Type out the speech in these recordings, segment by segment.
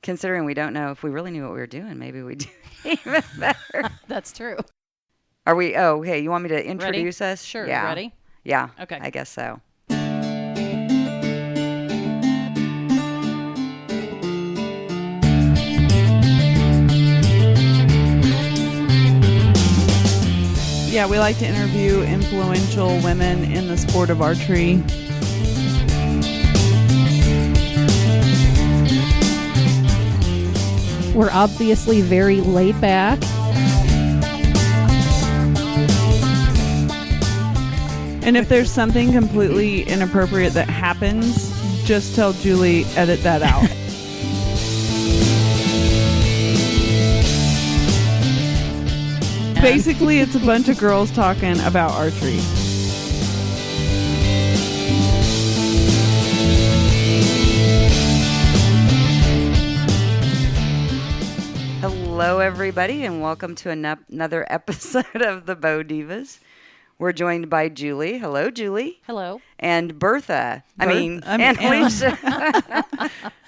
Considering we don't know if we really knew what we were doing, maybe we do even better. That's true. Are we? Oh, hey, you want me to introduce us? Sure. Yeah. Ready? Yeah. Okay. I guess so. Yeah, we like to interview influential women in the sport of archery. We're obviously very laid back. And if there's something completely inappropriate that happens, just tell Julie, edit that out. Basically, it's a bunch of girls talking about archery. Hello, everybody, and welcome to another episode of the BowDivas. We're joined by Julie. Hello, Julie. Hello. And Bertha. And Anna. Alicia.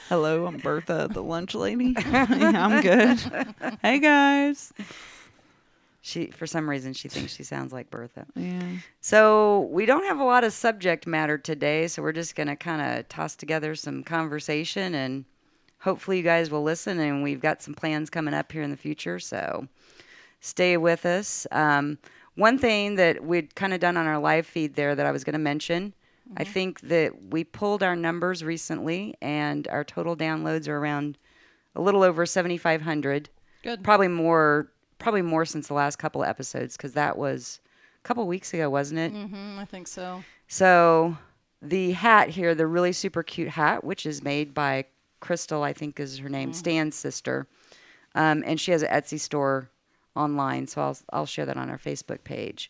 Hello, I'm Bertha, the lunch lady. Yeah, I'm good. Hey, guys. For some reason, she thinks she sounds like Bertha. Yeah. So we don't have a lot of subject matter today, so we're just going to kind of toss together some conversation, and hopefully you guys will listen, and we've got some plans coming up here in the future, so stay with us. One thing that we'd kind of done on our live feed there that I was going to mention, I think that we pulled our numbers recently, and our total downloads are around a little over 7,500. Good. Probably more since the last couple of episodes, because that was a couple weeks ago, wasn't it? I think so. So the hat here, the really super cute hat, which is made by Crystal, I think is her name, Stan's sister, and she has an Etsy store online, so I'll share that on our Facebook page.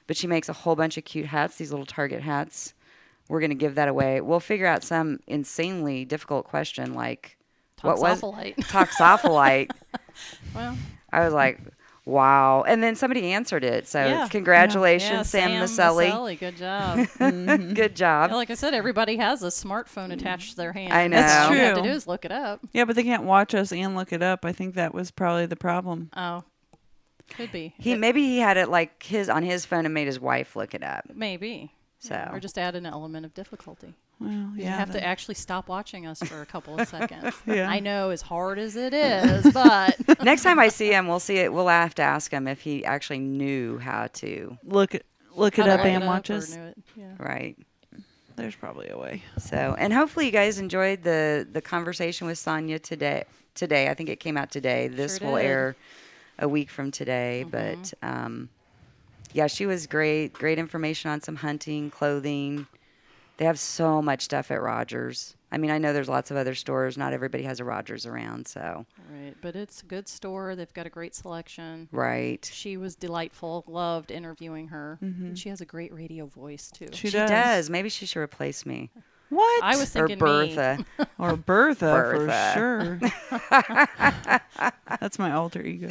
But she makes a whole bunch of cute hats, these little Target hats. We're going to give that away. We'll figure out some insanely difficult question like, Toxopholite. Toxopholite. Well, I was like, wow. And then somebody answered it. So yeah. Congratulations, Sam Maselli. Good job. Good job. Like I said, everybody has a smartphone attached to their hand. I know. That's All you have true. to do is look it up. Yeah, but they can't watch us and look it up. I think that was probably the problem. Oh, could be. Maybe he had it like on his phone and made his wife look it up. Maybe. So Or just add an element of difficulty. Well, You yeah. have to actually stop watching us for a couple of seconds. Yeah. I know, as hard as it is, but next time I see him, we'll see it. We'll have to ask him if he actually knew how to. Look it How up to and look watch or us. knew it. Yeah. Right. There's probably a way. So, and hopefully you guys enjoyed the conversation with Sonia today. I think it came out today. This Sure will did. air a week from today. But yeah, she was great. Great information on some hunting, clothing. They have so much stuff at Rogers. I mean, I know there's lots of other stores. Not everybody has a Rogers around, so. Right, but it's a good store. They've got a great selection. Right. She was delightful. Loved interviewing her. And she has a great radio voice, too. She She does. Maybe she should replace me. What? I was thinking Or me. Bertha. Or Bertha, Bertha. for sure. That's my alter ego.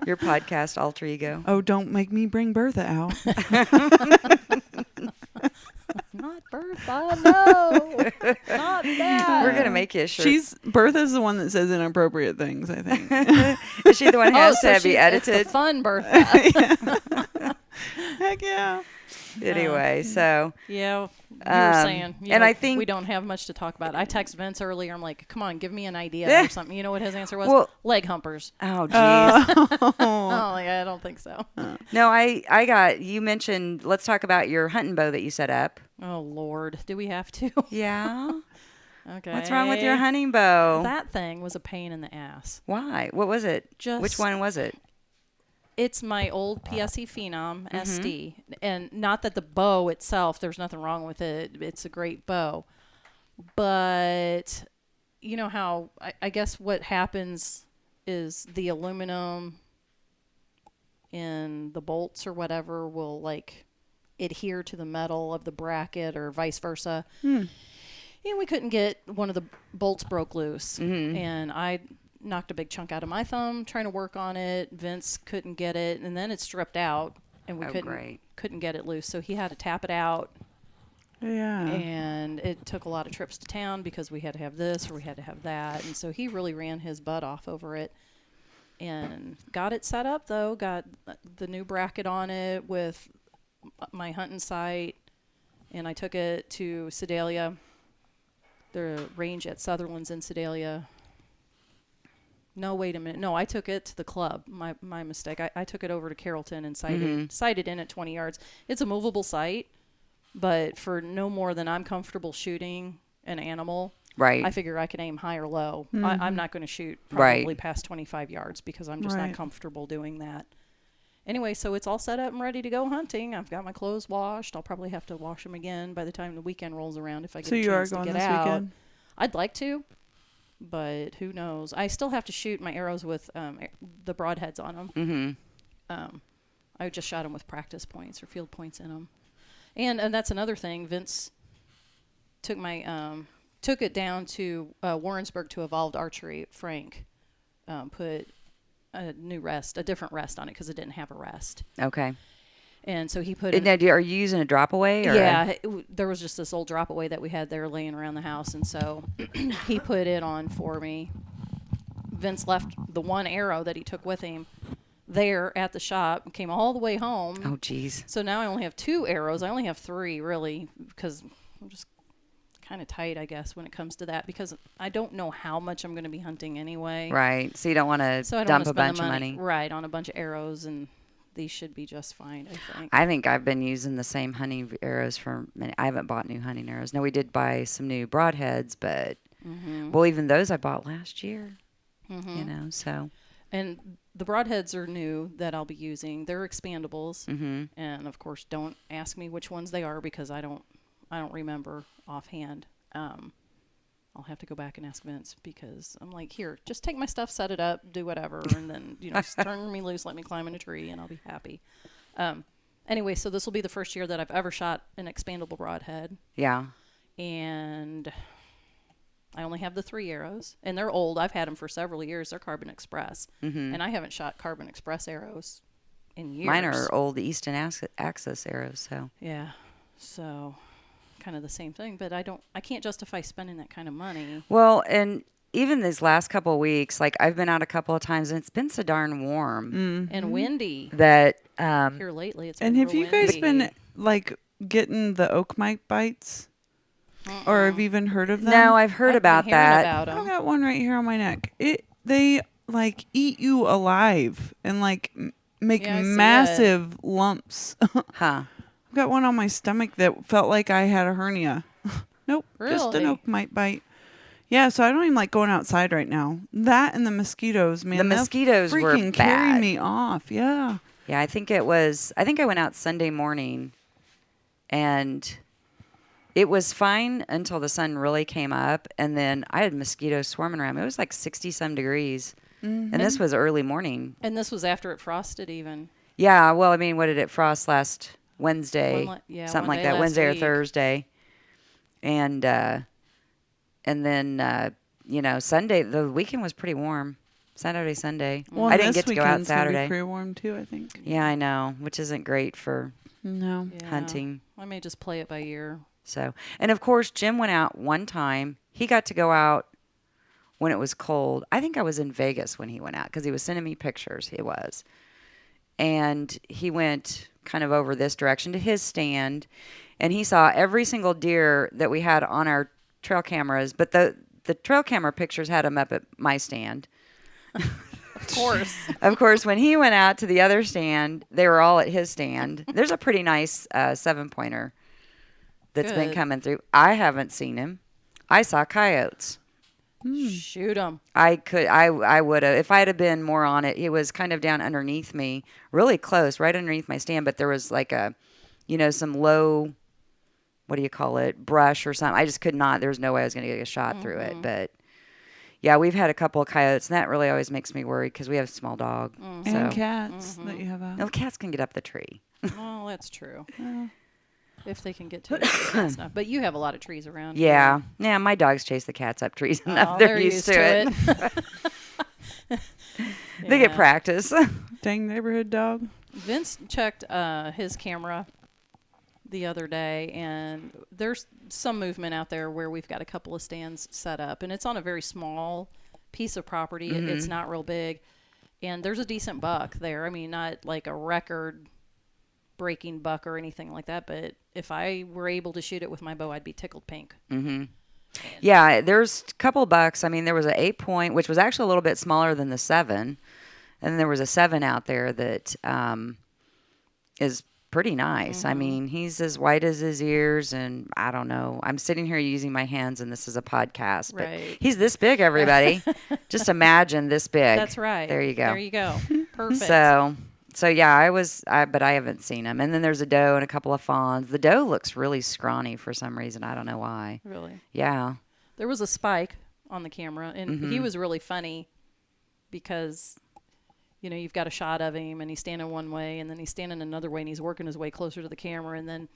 Your podcast alter ego. Oh, don't make me bring Bertha out. Not Bertha, no. Not that. We're going to make you a shirt. Bertha's the one that says inappropriate things, I think. Is she the one who has to be It's edited? the fun Bertha. Heck yeah. Anyway, so. Yeah, you were saying. and I think- we don't have much to talk about. I text Vince earlier. I'm like, come on, give me an idea or something. You know what his answer was? Well- Leg humpers. Oh, geez. Oh, yeah, I don't think so. No, you mentioned, let's talk about your hunting bow that you set up. Oh, Lord. Do we have to? Yeah. Okay. What's wrong with your hunting bow? That thing was a pain in the ass. Why? What was it? Just- Which one was it? It's my old PSE Phenom SD. And not that the bow itself, there's nothing wrong with it. It's a great bow. But you know how, I guess what happens is the aluminum in the bolts or whatever will like adhere to the metal of the bracket or vice versa. And we couldn't get one of the bolts broke loose. And I knocked a big chunk out of my thumb trying to work on it. Vince couldn't get it, and then it stripped out, and we couldn't get it loose. So he had to tap it out, Yeah. And it took a lot of trips to town because we had to have this or we had to have that. And so he really ran his butt off over it and got it set up, though. Got the new bracket on it with my hunting site. And I took it to Sedalia, the range at Sutherland's in Sedalia. No, wait a minute. No, I took it to the club. My mistake. I took it over to Carrollton and sighted in at 20 yards. It's a movable sight. But for no more than I'm comfortable shooting an animal, Right. I figure I can aim high or low. Mm-hmm. I'm not going to shoot probably Right. past 25 yards because I'm just Right. not comfortable doing that. Anyway, so it's all set up and ready to go hunting. I've got my clothes washed. I'll probably have to wash them again by the time the weekend rolls around if I get So a you are chance to going get this out. weekend? I'd like to, but who knows? I still have to shoot my arrows with the broadheads on them. Mm-hmm. I just shot them with practice points or field points in them. And that's another thing. Vince took took it down to Warrensburg to Evolved Archery. Frank put a different rest on it because it didn't have a rest. Okay. And so he put Now, are you using a drop away? Or yeah, there was just this old drop away that we had there laying around the house, and so he put it on for me. Vince left the one arrow that he took with him there at the shop, came all the way home. Oh, geez. So now I only have 2 arrows. I only have 3, really, because I'm just kind of tight, I guess, when it comes to that, because I don't know how much I'm going to be hunting anyway. Right. So you don't want to So I don't dump want to a spend bunch the of money, money. right, on a bunch of arrows, and these should be just fine, I think. I think I've been using the same hunting arrows for many. I haven't bought new hunting arrows. No, we did buy some new broadheads, but well, even those I bought last year. You know, so. And the broadheads are new that I'll be using. They're expandables, and of course, don't ask me which ones they are because I don't remember offhand. I'll have to go back and ask Vince because I'm like, here, just take my stuff, set it up, do whatever, and then just turn me loose, let me climb in a tree, and I'll be happy. Anyway, so this will be the first year that I've ever shot an expandable broadhead, Yeah. and I only have the 3 arrows, and they're old. I've had them for several years. They're Carbon Express, and I haven't shot Carbon Express arrows in years. Mine are old Easton Axis arrows, so. Yeah, so kind of the same thing, but I can't justify spending that kind of money. Well, and even these last couple of weeks, like I've been out a couple of times and it's been so darn warm And windy that here lately. It's And been have real you guys windy. been like getting the oak mite bites? Or have you even heard of them? no, I've heard I've been about hearing that. about 'em. I got one right here on my neck. They like eat you alive and like make Yeah, I see massive lumps. Huh. I've got one on my stomach that felt like I had a hernia. Nope, just an Really? oak mite bite. Yeah, so I don't even like going outside right now. That and the mosquitoes, man. The they'll mosquitoes were freaking carry bad. me off. Yeah. Yeah, I think I went out Sunday morning and it was fine until the sun really came up. And then I had mosquitoes swarming around me. It was like 60 some degrees. And this was early morning. And this was after it frosted even. Yeah, well, I mean, what did it frost last Wednesday? Something one like day that, last Wednesday or week. Thursday. And then, Sunday, the weekend was pretty warm. Saturday, Sunday. Well, I didn't this get to go out weekend's gonna be Saturday. pretty warm too, I think. Yeah, I know, which isn't great for No. Yeah. hunting. I may just play it by ear. So, and of course, Jim went out one time. He got to go out when it was cold. I think I was in Vegas when he went out because he was sending me pictures. He was. And he went kind of over this direction to his stand, and he saw every single deer that we had on our trail cameras, but the trail camera pictures had him up at my stand. Of course. Of course, when he went out to the other stand, they were all at his stand. There's a pretty nice 7-pointer that's been Good. coming through. I haven't seen him. I saw coyotes. Shoot 'em. I would have, if I'd have been more on it. It was kind of down underneath me, really close, right underneath my stand, but there was like some low, what do you call it, brush or something. I just could not, there was no way I was going to get a shot through it. But yeah, we've had a couple of coyotes, and that really always makes me worried because we have a small dog. So. And cats that you have out. No, cats can get up the tree. Oh, that's true. If they can get to it fast enough. But you have a lot of trees around. Yeah. Yeah, my dogs chase the cats up trees enough. Oh, they're used to it. They get Yeah. practice. Dang neighborhood dog. Vince checked his camera the other day, and there's some movement out there where we've got a couple of stands set up, and it's on a very small piece of property. It's not real big, and there's a decent buck there. I mean, not like a record breaking buck or anything like that, but if I were able to shoot it with my bow, I'd be tickled pink. Yeah, there's a couple bucks. I mean, there was an 8-point, which was actually a little bit smaller than the 7. And there was a 7 out there that is pretty nice. I mean, he's as white as his ears, and I don't know. I'm sitting here using my hands, and this is a podcast, but Right. he's this big, everybody. Just imagine this big. That's right. There you go. There you go. Perfect. So yeah, but I haven't seen him. And then there's a doe and a couple of fawns. The doe looks really scrawny for some reason. I don't know why. Really? Yeah. There was a spike on the camera, and he was really funny because, you know, you've got a shot of him, and he's standing one way, and then he's standing another way, and he's working his way closer to the camera, and then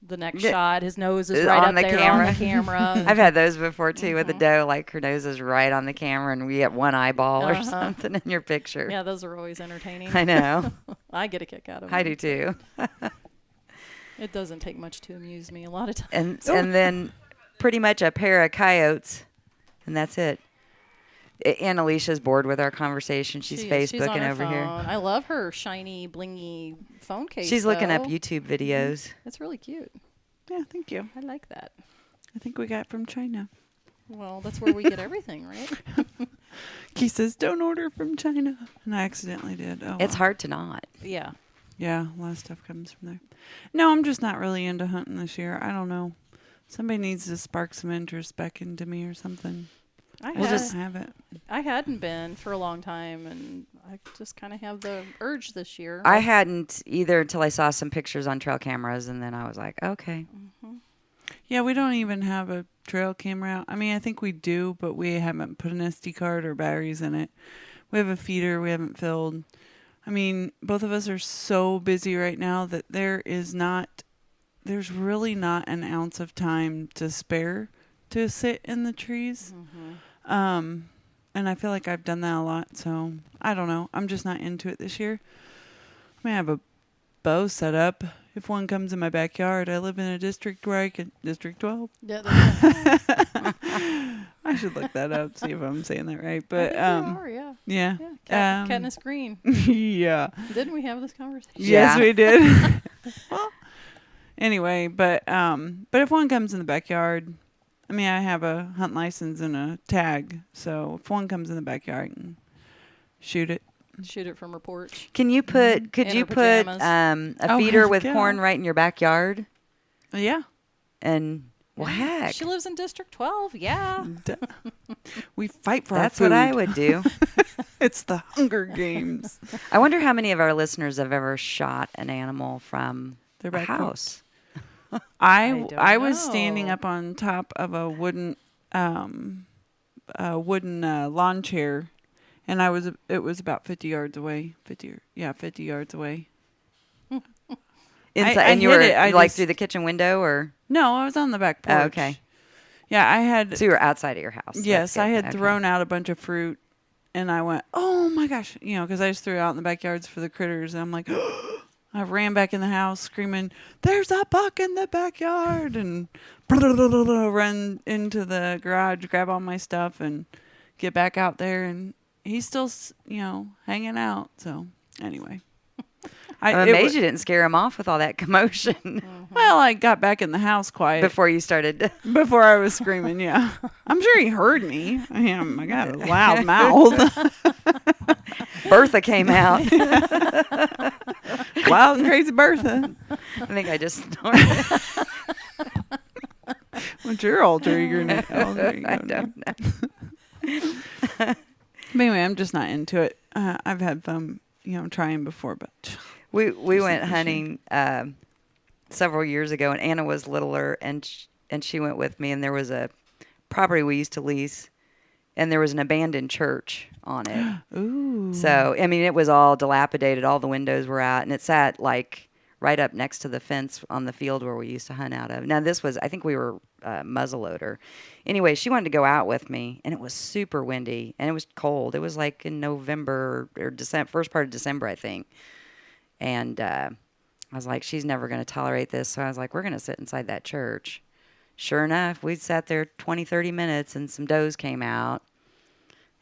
the next shot, his nose is right on up the there camera. on the camera. I've had those before too with the doe, like her nose is right on the camera and we get one eyeball or something in your picture. Yeah, those are always entertaining. I know. I get a kick out of them. I do too. It doesn't take much to amuse me a lot of times. And then pretty much a pair of coyotes, and that's it. Aunt Alicia's bored with our conversation. She's She's Facebooking on her over phone. here. I love her shiny, blingy phone case. She's looking up though. YouTube videos. It's really cute. Yeah, thank you. I like that. I think we got it from China. Well, that's where we get everything, right? Keith says, don't order from China. And I accidentally did. Oh, It's well. hard to not. Yeah. Yeah, a lot of stuff comes from there. No, I'm just not really into hunting this year. I don't know. Somebody needs to spark some interest back into me or something. I We'll had- just have it. I hadn't been for a long time, and I just kind of have the urge this year. I hadn't either until I saw some pictures on trail cameras, and then I was like, okay. Yeah, we don't even have a trail camera out. I mean, I think we do, but we haven't put an SD card or batteries in it. We have a feeder we haven't filled. I mean, both of us are so busy right now that there's really not an ounce of time to spare to sit in the trees. And I feel like I've done that a lot, so I don't know. I'm just not into it this year. I may have a bow set up if one comes in my backyard. I live in a district where I can, District 12. Yeah, there I should look that up, see if I'm saying that right. you But go. Yeah. yeah. Yeah. Katniss Green. Yeah. Didn't we have this conversation? Yes, Yeah. we did. Well, anyway, but if one comes in the backyard, I mean, I have a hunt license and a tag, so if one comes in the backyard, I can shoot it. Shoot it from her porch. Can you put? Could In you her put pajamas. a Oh, feeder heck with yeah. corn right in your backyard? Yeah. And well, heck, She lives in District 12. Yeah. We fight for that's our food. what I would do. It's the Hunger Games. I wonder how many of our listeners have ever shot an animal from Their a back porch. house. I was know. standing up on top of a wooden lawn chair, and it was about 50 yards away. 50 yards away. Inside, I and you hit were it. I like just- through the kitchen window, or No, I was on the back porch. Oh, okay. Yeah, I had. So you were outside of your house. Yes, That's I good. had Okay. thrown out a bunch of fruit, and I went, "Oh my gosh!" You know, because I just threw it out in the backyards for the critters. And I'm like, I ran back in the house screaming, "There's a buck in the backyard!" and run into the garage, grab all my stuff, and get back out there. And he's still, hanging out. So anyway, I'm amazed you didn't scare him off with all that commotion Well, I got back in the house quiet before you started. before I was screaming. Yeah, I'm sure he heard me. I got a loud mouth. Bertha came out. Wild and crazy Bertha. I think I just snorted. What's your alter ego name? I don't know. But anyway, I'm just not into it. I've had fun, trying before, but We Just went not hunting several years ago, and Anna was littler, and she went with me. And there was a property we used to lease, and there was an abandoned church on it. ooh, So I mean, it was all dilapidated. All the windows were out, and it sat like right up next to the fence on the field where we used to hunt out of. Now this was, I think we were muzzleloader. Anyway, she wanted to go out with me, and it was super windy, and it was cold. It was like in November or December, first part of December, I think. And I was like, she's never going to tolerate this. So I was like, we're going to sit inside that church. Sure enough, we sat there 20, 30 minutes and some does came out.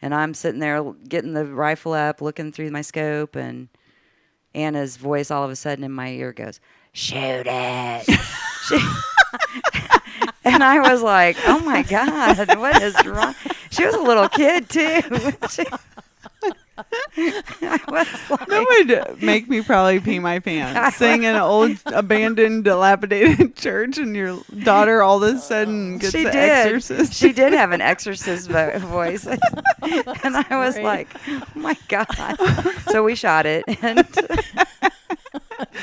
And I'm sitting there getting the rifle up, looking through my scope, and Anna's voice all of a sudden in my ear goes, "Shoot it." And I was like, oh my God, what is wrong? She was a little kid too. I was like, That would make me probably pee my pants. Seeing an old, abandoned, dilapidated church, and your daughter all of a sudden gets the exorcist. She did have an exorcist voice, and I was like, "Oh my God!" So we shot it, and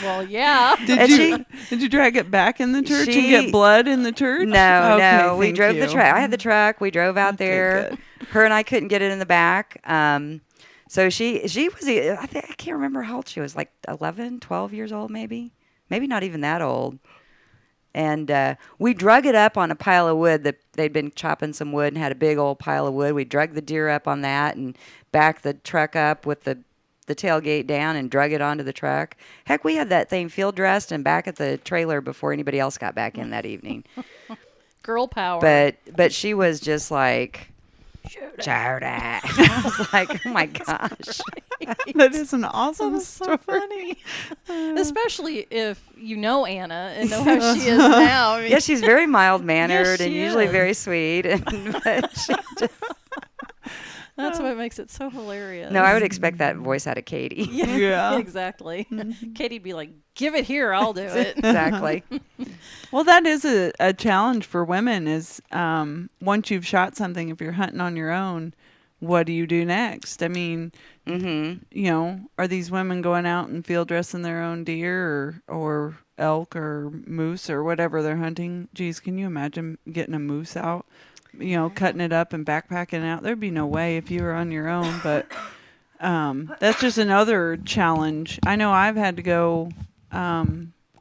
Well, yeah. Did you drag it back in the church and get blood in the church? No. We drove the truck. I had the truck. We drove out there. Good. Her and I couldn't get it in the back. So she was, I can't remember how old she was, like 11, 12 years old, maybe not even that old. And we drug it up on a pile of wood that they'd been chopping some wood and had a big old pile of wood. We drug the deer up on that and backed the truck up with the tailgate down and drug it onto the truck. Heck, we had that thing field dressed and back at the trailer before anybody else got back in that evening. Girl power. But she was just like, shoot it. I was like, oh my gosh. That is an awesome That's story. so funny. Especially if you know Anna and know how she is now. I mean, Yeah, she's very mild-mannered Yes, and she usually is. very sweet. But she just, that's what makes it so hilarious. no, I would expect that voice out of Katie. Yeah. Exactly. Katie'd be like, give it here, I'll do it. Exactly. Well, that is a challenge for women is once you've shot something, if you're hunting on your own, what do you do next? I mean, are these women going out and field dressing their own deer or elk or moose or whatever they're hunting? Geez, can you imagine getting a moose out, cutting it up and backpacking it out? There'd be no way if you were on your own, but that's just another challenge. I know I've had to go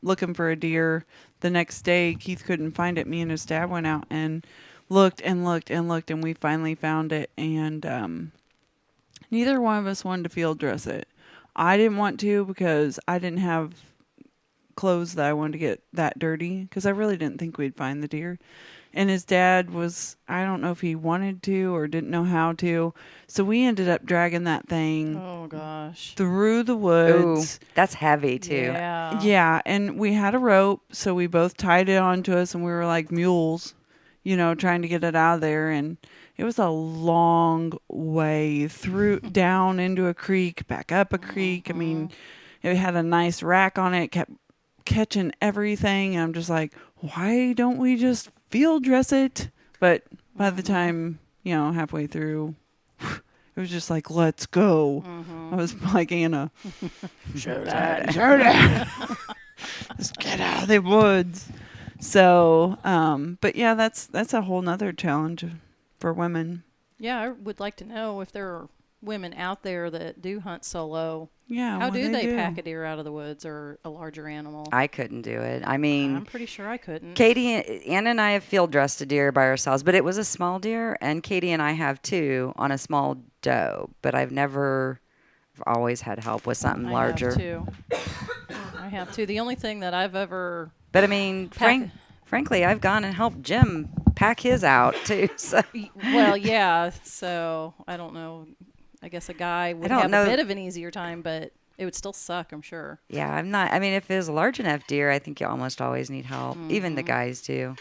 looking for a deer the next day. Keith couldn't find it. Me and his dad went out and looked and looked and looked, and we finally found it. And neither one of us wanted to field dress it. I didn't want to because I didn't have clothes that I wanted to get that dirty because I really didn't think we'd find the deer. And his dad was, I don't know if he wanted to or didn't know how to. So we ended up dragging that thing Oh, gosh. through the Ooh, woods. that's heavy too. Yeah. Yeah, and we had a rope, so we both tied it onto us, and we were like mules, trying to get it out of there. And it was a long way through, down into a creek, back up a creek. I mean, it had a nice rack on it, kept catching everything. And I'm just like, why don't we just field dress it? But by the time, halfway through, it was just like, let's go. I was like, Anna, shoot it. Just get out of the woods. So, but yeah, that's a whole nother challenge for women. Yeah, I would like to know if there are women out there that do hunt solo. Yeah. How what do they pack a deer out of the woods or a larger animal? I couldn't do it. I mean, I'm pretty sure I couldn't. Anna and I have field dressed a deer by ourselves, but it was a small deer, and Katie and I have too on a small doe. But I've always had help with something larger. I have too. The only thing that I've ever But I mean, frankly, I've gone and helped Jim pack his out too. So well, yeah. So I don't know. I guess a guy would have a bit of an easier time, but it would still suck, I'm sure. yeah, I'm not. I mean, if it was a large enough deer, I think you almost always need help, even the guys too.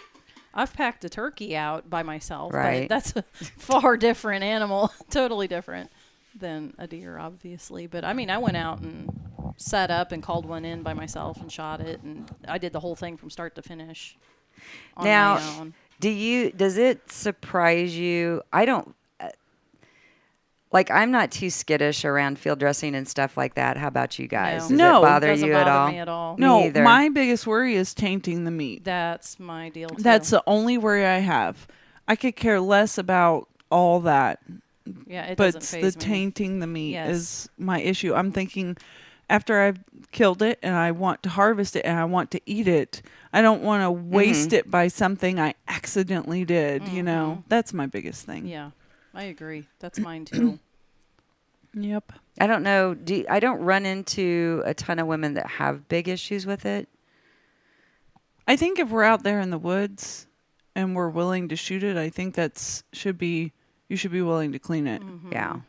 I've packed a turkey out by myself, Right. but that's a far different animal, totally different than a deer, obviously. But I mean, I went out and set up and called one in by myself and shot it, and I did the whole thing from start to finish on Now, my own. does it surprise you? I don't. I'm not too skittish around field dressing and stuff like that. How about you guys? Does No. it bother Doesn't you bother at all? me at all. No, Me either. my biggest worry is tainting the meat. That's my deal too. That's the only worry I have. I could care less about all that, yeah, it but doesn't the faze me. tainting the meat Yes. is my issue. I'm thinking after I've killed it and I want to harvest it and I want to eat it, I don't want to waste it by something I accidentally did, That's my biggest thing. Yeah, I agree. That's mine too. Yep. I don't know. I don't run into a ton of women that have big issues with it. I think if we're out there in the woods and we're willing to shoot it, I think you should be willing to clean it. Mm-hmm. Yeah.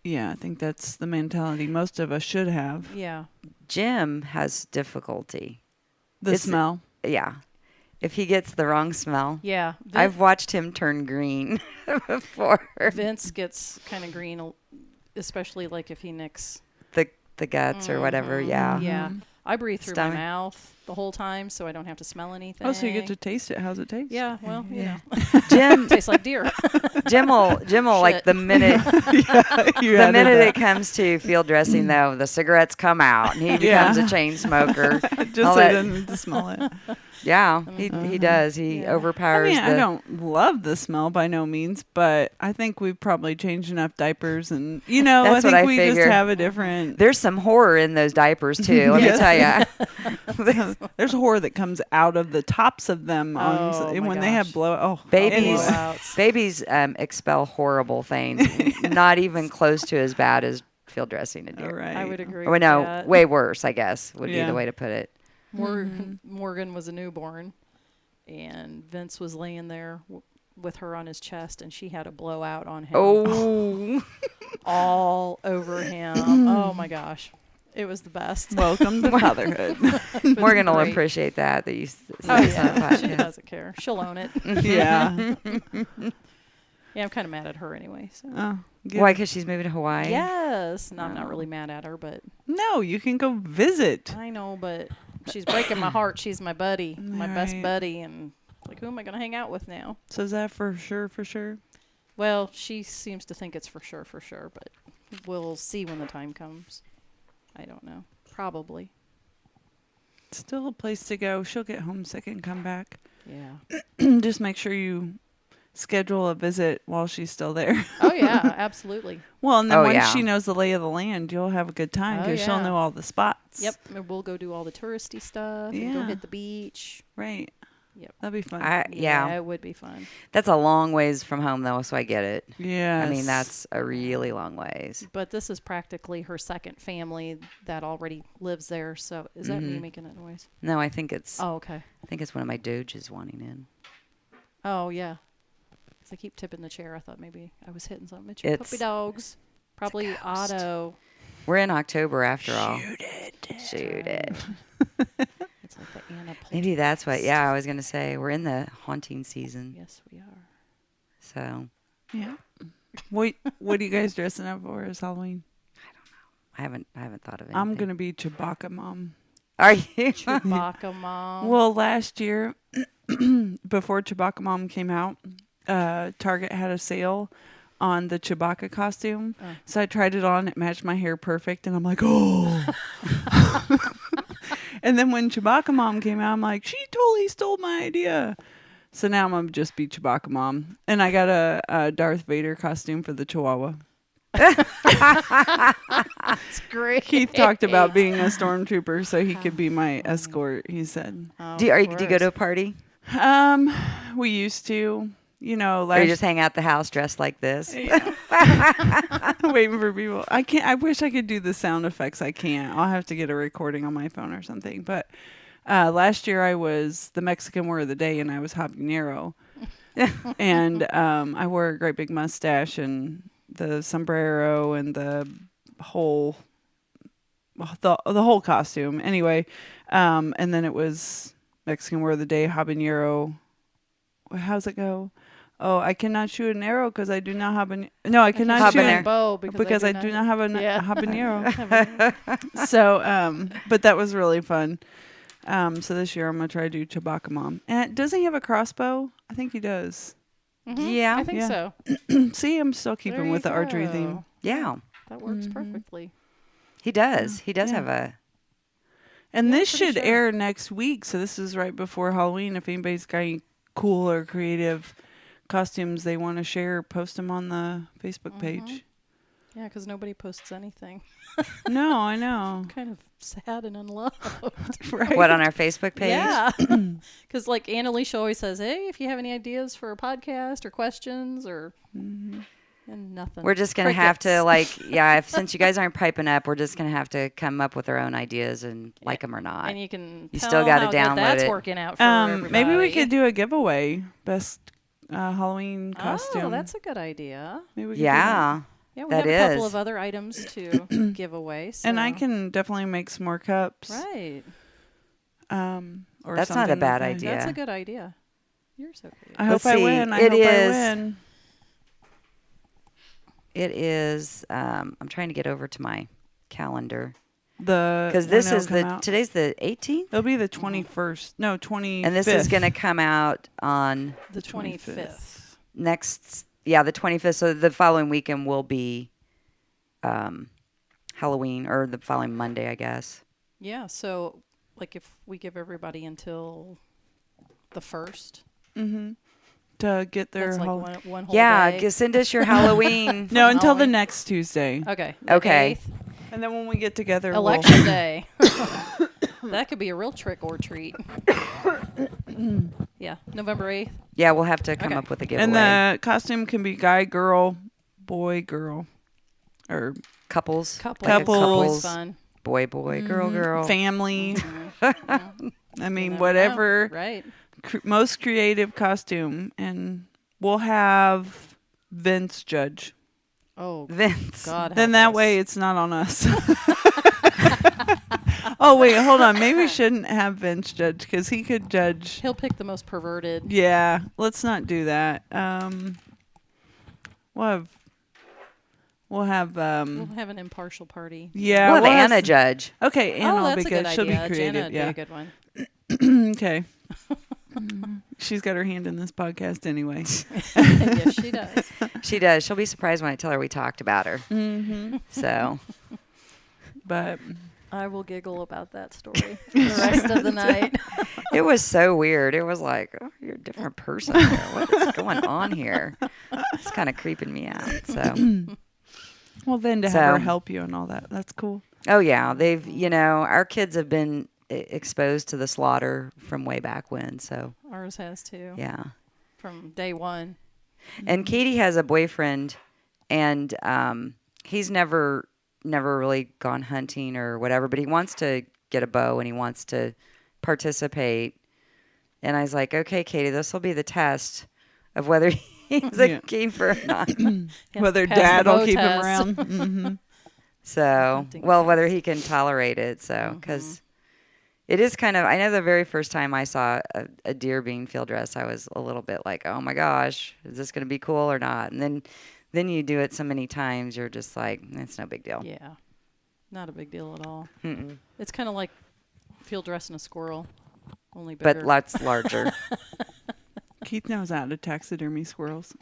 Yeah, I think that's the mentality most of us should have. Yeah. Jim has difficulty. The It's- smell. Yeah. If he gets the wrong smell. Yeah. I've watched him turn green before. Vince gets kind of green, especially like if he nicks. The guts or whatever. Yeah. Yeah. I breathe through Stomach. my mouth the whole time, so I don't have to smell anything. Oh, so you get to taste it. How's it taste? Yeah, well, you know. Jim Tastes like deer. Jim will like Shit. the minute You the added minute that. it comes to field dressing though, the cigarettes come out and he becomes Yeah. a chain smoker. Just I'll so let- you didn't to smell it. Yeah, he does. He Yeah. overpowers I mean, the I don't love the smell by no means, but I think we've probably changed enough diapers, and That's I what think I we figure. just have a different. There's some horror in those diapers too. Let me Yes. tell you. There's horror that comes out of the tops of them Oh, my when they have gosh. blow. Oh, Babies, anyway. Blowouts. babies expel horrible things. Not even close to as bad as field dressing a All deer. right. I would agree Or with no, that. way worse. I guess would be Yeah. the way to put it. Morgan was a newborn, and Vince was laying there with her on his chest, and she had a blowout on him. Oh, All over him. Oh, my gosh. It was the best. Welcome to fatherhood. Morgan will great. appreciate that you said Oh, this on the yeah. She podcast. doesn't care. She'll own it. Yeah. Yeah, I'm kind of mad at her anyway. So. Oh, good. Why? Because she's moving to Hawaii. Yes. No, I'm not really mad at her, but No, you can go visit. I know, but she's breaking my heart. She's my buddy, my best Right. buddy, and like, who am I going to hang out with now? So is that for sure? For sure. Well, she seems to think it's for sure, but we'll see when the time comes. I don't know. Probably. Still a place to go. She'll get homesick and come back. Yeah. Just make sure you schedule a visit while she's still there. Oh, yeah, absolutely. Well, and then Oh, once yeah. she knows the lay of the land, you'll have a good time Oh, because she'll yeah. know all the spots. Yep. And we'll go do all the touristy stuff and go Yeah. hit the beach. Right. Yep. That'd be fun. Yeah, It would be fun. that's a long ways from home though, so I get it. Yeah. I mean, that's a really long ways. But this is practically her second family that already lives there. So is that me making that noise? No, I think it's Oh, okay. one of my doges wanting in. Oh, yeah. 'Cause I keep tipping the chair. I thought maybe I was hitting something. It's your puppy It's- dogs. Probably ghost. Otto. We're in October after all. Shoot it. Shoot it. It's like the Anna Maybe that's what. Yeah, I was gonna say we're in the haunting season, Yes, we are. so Yeah. What are you guys dressing up for as Halloween? I haven't thought of anything. I'm gonna be Chewbacca mom. Are you? Chewbacca mom. Well, last year, before Chewbacca mom came out, Target had a sale on the Chewbacca costume. So I tried it on. It matched my hair perfect. And I'm like, oh. And then when Chewbacca mom came out, I'm like, she totally stole my idea. So now I'm going to just be Chewbacca mom. And I got a Darth Vader costume for the Chihuahua. That's great. Keith talked about being a stormtrooper so he could be my escort, he said. Oh, do you of go to a course. party, We used to, you know, or you last just hang out at the house dressed like this? waiting for people. I can't. I wish I could do the sound effects. I can't. I'll have to get a recording on my phone or something. But last year I was the Mexican word of the day, and I was habanero, and I wore a great big mustache and the sombrero and the whole whole costume. Anyway, and then it was Mexican word of the day, habanero. How's it go? Oh, I cannot shoot an arrow because I do not have an. No, I cannot shoot Habanero. a bow because I do not have a Yeah. habanero. So, but that was really fun. So this year I'm gonna try to do Chewbacca mom. And doesn't he have a crossbow? I think he does. Yeah, I think Yeah. so. See, I'm still There keeping you with the archery theme. go. yeah, That works perfectly. he does. He does Yeah. have a. And Yeah, this pretty should sure. air next week. So this is right before Halloween. If anybody's got any cool or creative costumes they want to share, post them on the Facebook page. Yeah, because nobody posts anything. No, I know. Kind of sad and unloved. Right. What on our Facebook page? Yeah. Because like Annalisa always says, hey, if you have any ideas for a podcast or questions or And nothing. We're just going to have to, Crickets. since you guys aren't piping up, we're just going to have to come up with our own ideas and like them or not. And you can You tell still gotta how good download that's it. working out for everybody. Maybe we could do a giveaway. Best Halloween costume. Oh, that's a good idea. Maybe we could do Yeah. Yeah, we That have a couple is. of other items to give away. that. So. And I can definitely make some more cups. Right. Or That's not a something bad like that. idea. That's a good idea. You're so creative. I hope Let's I see. win. I It hope I is- win. It is, I'm trying to get over to my calendar. Because Because this is today's the 18th? It'll be the 21st. No, 25th. And this is going to come out on The 25th. the 25th. So the following weekend will be Halloween, or the following Monday, I guess. Yeah, so like if we give everybody until the 1st, to get their that's like Hall- one whole Yeah, day. send us your Halloween. No, until the Halloween. next Tuesday. Okay. the Okay. 8th. And then when we get together, Election day. That could be a real trick or treat. Yeah, November 8th. Yeah, we'll have to come Okay. up with a giveaway. and the costume can be guy, girl, boy, girl, or couples. Couple. Couples. Always fun. Boy, girl, girl. family. I mean, You never whatever. know. Right. Most creative costume. And we'll have Vince judge. Oh, Vince. God. Then help that us. way it's not on us. Oh, wait, hold on. Maybe we shouldn't have Vince judge because he could judge. He'll pick the most perverted. Yeah, let's not do that. We'll have We'll have an impartial party. yeah. We'll have we'll have Anna some- judge. Okay, Anna Oh, will that's be a good good. She'll idea. be Jana creative. would Yeah. be a good one. Okay. She's got her hand in this podcast anyway. Yes, she does. She does. She'll be surprised when I tell her we talked about her. Mm-hmm. So, But I will giggle about that story the rest of the night. it was so weird. It was like, oh, you're a different person here. What is going on here? It's kind of creeping me out. So, well, then to So- have her help you and all that, that's cool. oh yeah, they've, our kids have been exposed to the slaughter from way back when. So, Ours has too. yeah. From day one. And Katie has a boyfriend, and he's never really gone hunting or whatever, but he wants to get a bow and he wants to participate. And I was like, okay, Katie, this will be the test of whether he's a Yeah. keeper or not. He has Whether to pass the Dad will bow keep him test. around. Mm-hmm. So, Hunting well, whether test. he can tolerate it. So, because it is kind of, I know the very first time I saw a deer being field dressed, I was a little bit like, oh my gosh, is this going to be cool or not? And then you do it so many times, you're just like, it's no big deal. Yeah. Not a big deal at all. Mm-mm. It's kind of like field dressing a squirrel, only bigger. But lots larger. Keith knows how to taxidermy squirrels.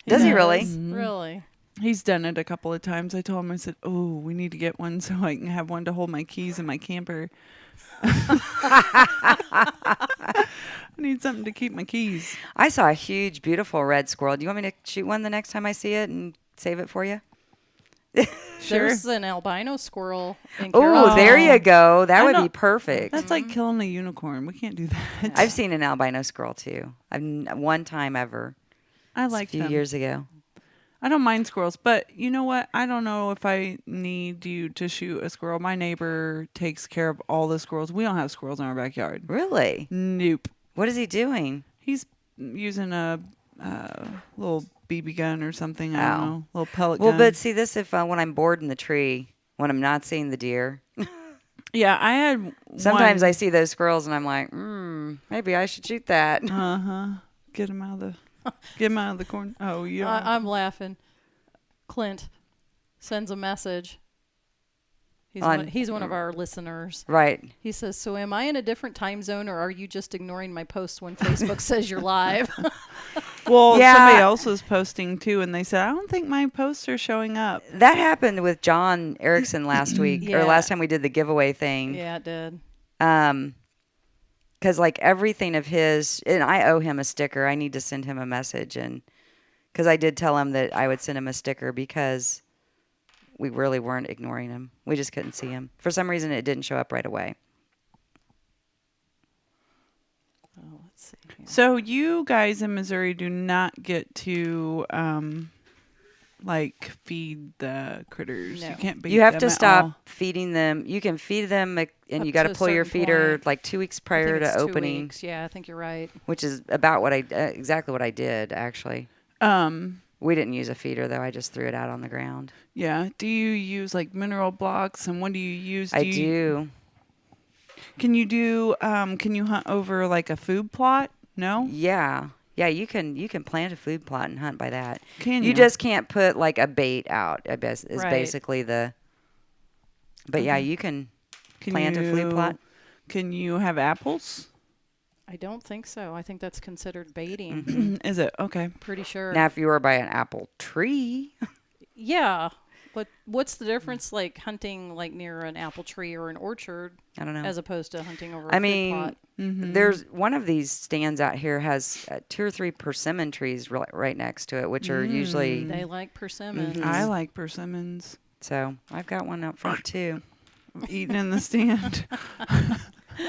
Does he really? Really? He's done it a couple of times. I told him, I said, oh, we need to get one so I can have one to hold my keys in my camper. I need something to keep my keys. I saw a huge, beautiful red squirrel. Do you want me to shoot one the next time I see it and save it for you? Sure. There's an albino squirrel in Oh, Carrollton. there you go. That I would know- be perfect. That's like killing a unicorn. We can't do that. I've seen an albino squirrel too. One time ever. I It's like a few them. years ago. I don't mind squirrels, but you know what? I don't know if I need you to shoot a squirrel. My neighbor takes care of all the squirrels. We don't have squirrels in our backyard. Really? Nope. What is he doing? He's using a little BB gun or something. I Oh. don't know. Little pellet Well, gun. but see this if when I'm bored in the tree, when I'm not seeing the deer. yeah, I had Sometimes one. I see those squirrels and I'm like, maybe I should shoot that. Uh-huh. Get him out of the corn. Oh, yeah. I'm laughing. Clint sends a message. He's one of our listeners. Right. He says, so am I in a different time zone or are you just ignoring my posts when Facebook says you're live? Well, Yeah. somebody else was posting too, and they said, I don't think my posts are showing up. That happened with John Erickson last week or Yeah. last time we did the giveaway thing. Yeah, it did. Because like everything of his, and I owe him a sticker. I need to send him a message, and because I did tell him that I would send him a sticker because we really weren't ignoring him. We just couldn't see him. For some reason, it didn't show up right away. Oh, let's see. here. So you guys in Missouri do not get to like feed the critters. No. You can't bait You have them to at stop all. feeding them. You can feed them, and Up you got to to a pull your certain feeder point. like 2 weeks I think prior it's to 2 opening, weeks. Yeah, I think you're right. which is about what exactly what I did actually. We didn't use a feeder though. I just threw it out on the ground. Yeah. Do you use like mineral blocks, and what do you use? I do. Can you do? Can you hunt over like a food plot? No. Yeah. Yeah, you can plant a food plot and hunt by that. Can You you? just can't put like a bait out. I guess is Right. basically the. But yeah, Okay. you can Can plant a food plot. Can you have apples? I don't think so. I think that's considered baiting. Mhm. Is it okay? Pretty sure. Now, if you were by an apple tree, Yeah. But what's the difference, like hunting like near an apple tree or an orchard, I don't know. as opposed to hunting over a I food mean, plot? there's one of these stands out here has 2 or 3 persimmon trees right next to it, which are usually. They like persimmons. Mhm. I like persimmons. So I've got one out front too. I'm eating in the stand.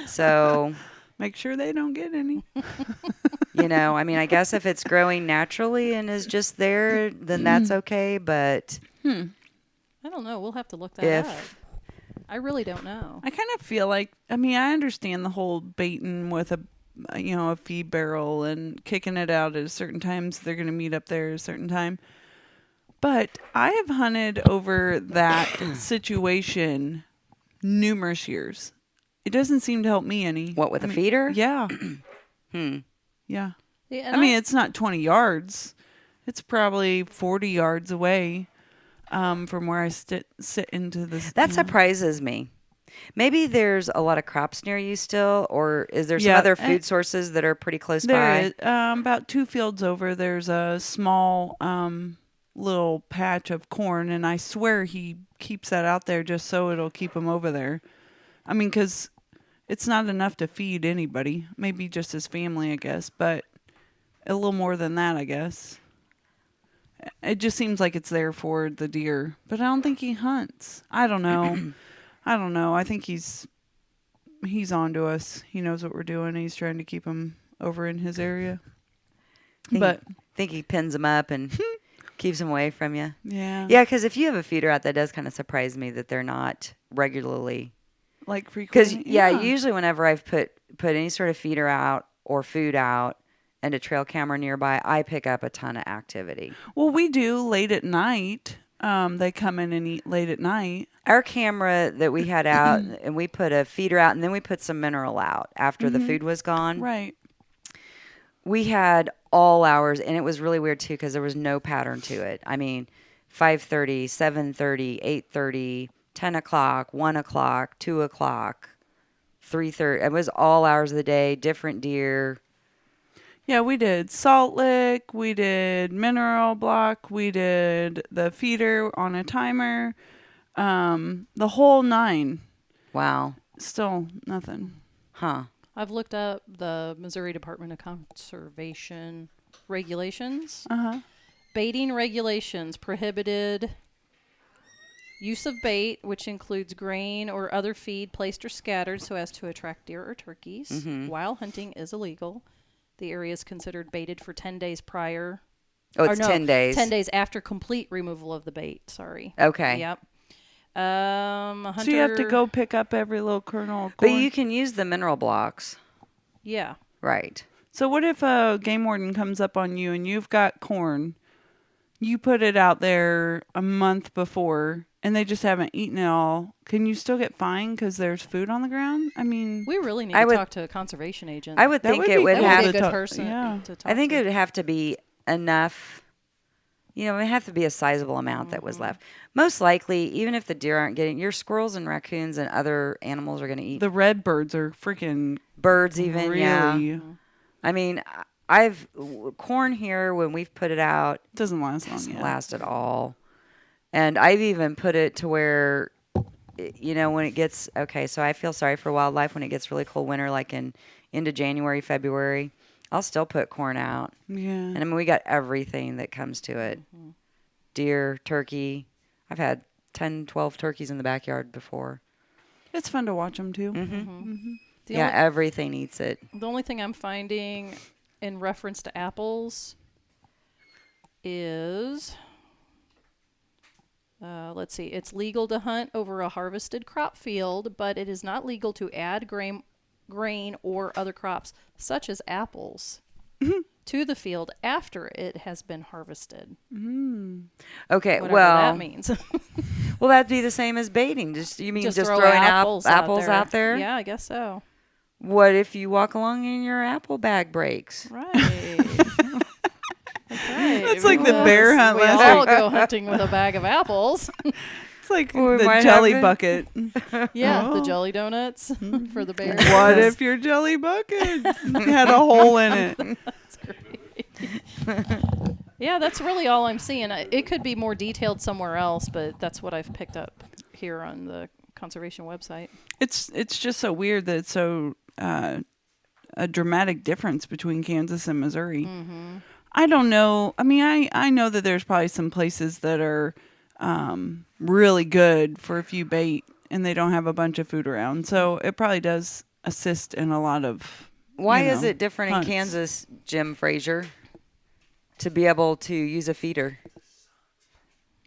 So Make sure they don't get any. I mean, I guess if it's growing naturally and is just there, then that's okay. But I don't know. We'll have to look that If- up. I really don't know. I kind of feel like, I mean, I understand the whole baiting with a feed barrel and kicking it out at a certain time, so they're going to meet up there at a certain time. But I have hunted over that situation numerous years. It doesn't seem to help me any. what with I a mean, feeder? Yeah. Hmm. Yeah. Yeah, I and mean, it's not 20 yards. It's probably 40 yards away from where I sit into this. That surprises me. Maybe there's a lot of crops near you still, or is there some Yeah, other food sources that are pretty close There by? is, about 2 fields over, there's a small little patch of corn, and I swear he keeps that out there just so it'll keep him over there. I mean, because it's not enough to feed anybody. Maybe just his family, I guess, but a little more than that, I guess. It just seems like it's there for the deer, but I don't think he hunts. I don't know. I don't know. I think he's on to us. He knows what we're doing. He's trying to keep them over in his area. But Think he pins them up and keeps them away from you. yeah, Yeah, because if you have a feeder out, that does kind of surprise me that they're not regularly. like Because frequently. usually whenever I've put any sort of feeder out or food out and a trail camera nearby, I pick up a ton of activity. Well, we do late at night. They come in and eat late at night. Our camera that we had out, and we put a feeder out, and then we put some mineral out after the food was gone. Right. We had all hours, and it was really weird too because there was no pattern to it. I mean, 5:30, 7:30, 8:30, 10 o'clock, 1 o'clock, 2 o'clock, 3:30. It was all hours of the day, different deer. Yeah, we did salt lick. We did mineral block. We did the feeder on a timer. The whole 9. Wow. Still nothing. Huh. I've looked up the Missouri Department of Conservation regulations. Baiting regulations prohibited use of bait, which includes grain or other feed placed or scattered so as to attract deer or turkeys. While hunting is illegal. The area is considered baited for 10 days prior. Oh, or it's no, 10 days. 10 days after complete removal of the bait. Sorry. Okay. Yep. A hunter, So you have to go pick up every little kernel of But corn. you can use the mineral blocks. Yeah. Right. So what if a game warden comes up on you and you've got corn? You put it out there a month before and they just haven't eaten it all. Can you still get fined because there's food on the ground? I mean, We really need I to would- talk to a conservation agent. I would That think would it be would that cool would have. be a to good talk- person yeah. to talk I think to. it would have to be enough. It would have to be a sizable amount that was left. Most likely, even if the deer aren't getting, your squirrels and raccoons and other animals are going to eat the red birds are freaking birds. Even yeah. really I mean, I've corn here when we've put it out doesn't last long. doesn't Yeah. last at all, and I've even put it to where, when it gets okay. So I feel sorry for wildlife when it gets really cold winter, like into January, February. I'll still put corn out. Yeah. And I mean, we got everything that comes to it. Deer, turkey. I've had 10, 12 turkeys in the backyard before. It's fun to watch them too. The Yeah, only- everything eats it. The only thing I'm finding in reference to apples is Let's see. It's legal to hunt over a harvested crop field, but it is not legal to add grain or other crops, such as apples, to the field after it has been harvested. Okay, Whatever well, that means. well, that'd be the same as baiting. You mean just throw throwing apples out there? Yeah, I guess so. What if you walk along and your apple bag breaks? Right. That's right. That's like the bear hunt We last all week. go hunting with a bag of apples. It's like We the might jelly have bucket. Yeah, the Oh. jelly donuts for the bears. What if your jelly bucket had a hole in it? That's great. Yeah, that's really all I'm seeing. It could be more detailed somewhere else, but that's what I've picked up here on the conservation website. It's just so weird that it's so a dramatic difference between Kansas and Missouri. I don't know. I mean, I know that there's probably some places that are really good for a few bait and they don't have a bunch of food around. So it probably does assist in a lot of. Why you is know, it different hunts. in Kansas, Jim Frazier, to be able to use a feeder?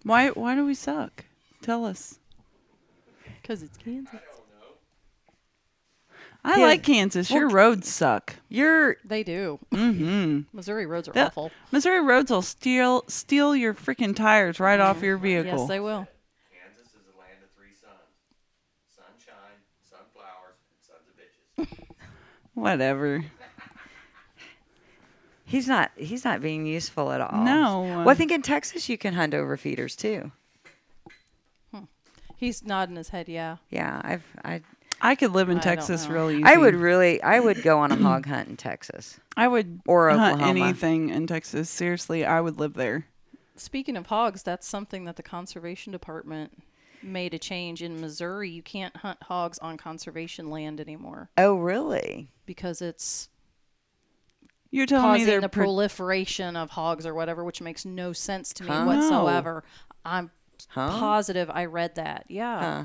Why do we suck? Tell us. Because it's Kansas. I Yeah. like Kansas. Your roads suck. They do. Mm-hmm. Missouri roads are That- awful. Missouri roads will steal your freaking tires right off your vehicle. Yes, they will. Kansas is the land of three suns: sunshine, sunflowers, and sons of bitches. Whatever. He's not being useful at all. No. Well, I think in Texas you can hunt over feeders too. He's nodding his head, yeah. Yeah, I could live in I don't Texas know. real easy. I would go on a hog hunt in Texas. I would Or hunt Oklahoma. anything in Texas. Seriously, I would live there. Speaking of hogs, that's something that the conservation department made a change. In Missouri, you can't hunt hogs on conservation land anymore Oh, really? because it's You're telling me causing they're the proliferation of hogs or whatever, which makes no sense to me Huh? whatsoever. I'm Huh? positive I read that. Yeah. Huh.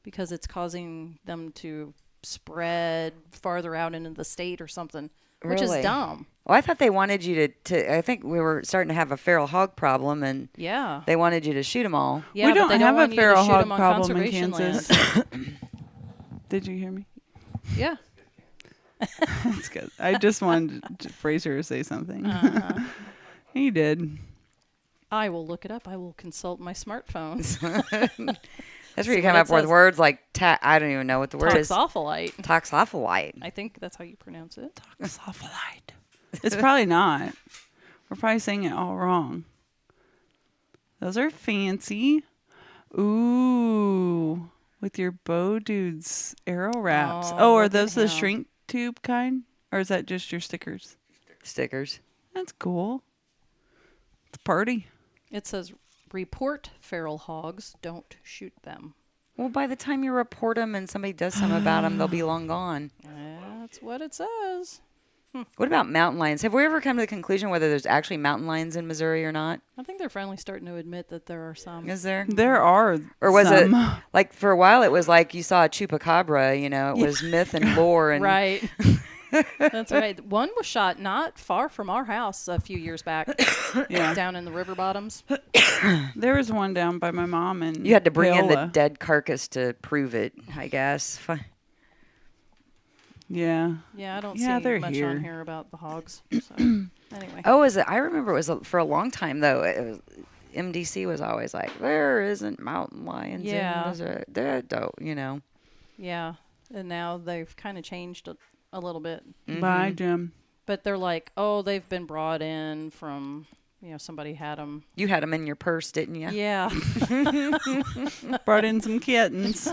Because it's causing them to spread farther out into the state or something, which Really? is dumb. Well, I thought they wanted you to I think we were starting to have a feral hog problem, and Yeah. they wanted you to shoot them all. Yeah, we but don't they have want a you to feral shoot hog 'em on problem in conservation Kansas. land. Did you hear me? Yeah. That's good. I just wanted Fraser to say something. Uh-huh. He did. I will look it up. I will consult my smartphone. That's where See you come what it up with says. words like I don't even know what the word is. Toxopholite. Toxopholite. I think that's how you pronounce it. Toxopholite. It's probably not. We're probably saying it all wrong. Those are fancy. Ooh. With your BowDivas arrow wraps. Oh, Oh, are look at those the him. shrink tube kind? Or is that just your stickers? Stickers. That's cool. It's a party. It says, report feral hogs, don't shoot them. Well, by the time you report them and somebody does something about them, they'll be long gone. That's what it says. What about mountain lions? Have we ever come to the conclusion whether there's actually mountain lions in Missouri or not? I think they're finally starting to admit that there are some. Is there? There are Or was some. it like for a while? It was like you saw a chupacabra. You know, it was myth and lore. And Right. That's right. One was shot not far from our house a few years back. Yeah. Down in the river bottoms. There was one down by my mom and you had to bring in the Paola. dead carcass to prove it. I guess. Yeah. Yeah, I don't Yeah, see they're much here. on here about the hogs. So, anyway. Oh, is it? I remember it was for a long time though. MDC was always like, there isn't mountain lions Yeah. in Missouri. There don't, you know. Yeah. And now they've kind of changed a little bit. Bye, Jim. But they're like, oh, they've been brought in from, somebody had them. You had them in your purse, didn't you? Yeah. Brought in some kittens.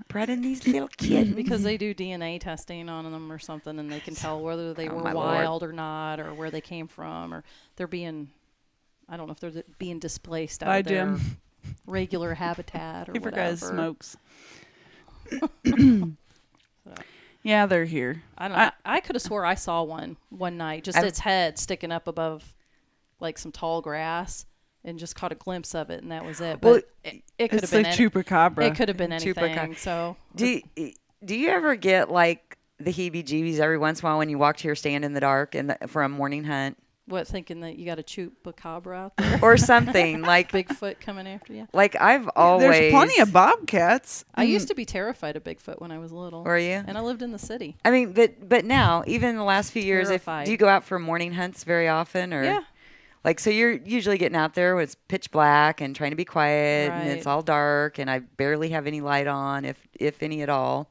Bred in these little kittens. Because they do DNA testing on them or something, and they can tell whether they Oh, were my Lord. wild or not, or where they came from, or they're being, I don't know if they're being displaced out Bye, of their Jim. regular habitat or He forgot his whatever. smokes. Yeah, they're here. I don't know. I could have swore I saw one night, just its head sticking up above like some tall grass, and just caught a glimpse of it, and that was it. Well, But it could It's have the been chupacabra. it could have been anything. Chupacabra. So Do you ever get like the heebie-jeebies every once in a while when you walk to your stand in the dark for a morning hunt? What, thinking that you got a chupacabra out there? or something like Bigfoot coming after you? like I've always. There's plenty of bobcats. I used to be terrified of Bigfoot when I was little. Were you? And I lived in the city. I mean, but now, even in the last few years, Terrified. do you go out for morning hunts very often, or Yeah. like so you're usually getting out there when it's pitch black and trying to be quiet and it's Right. all dark and I barely have any light on, if any at all.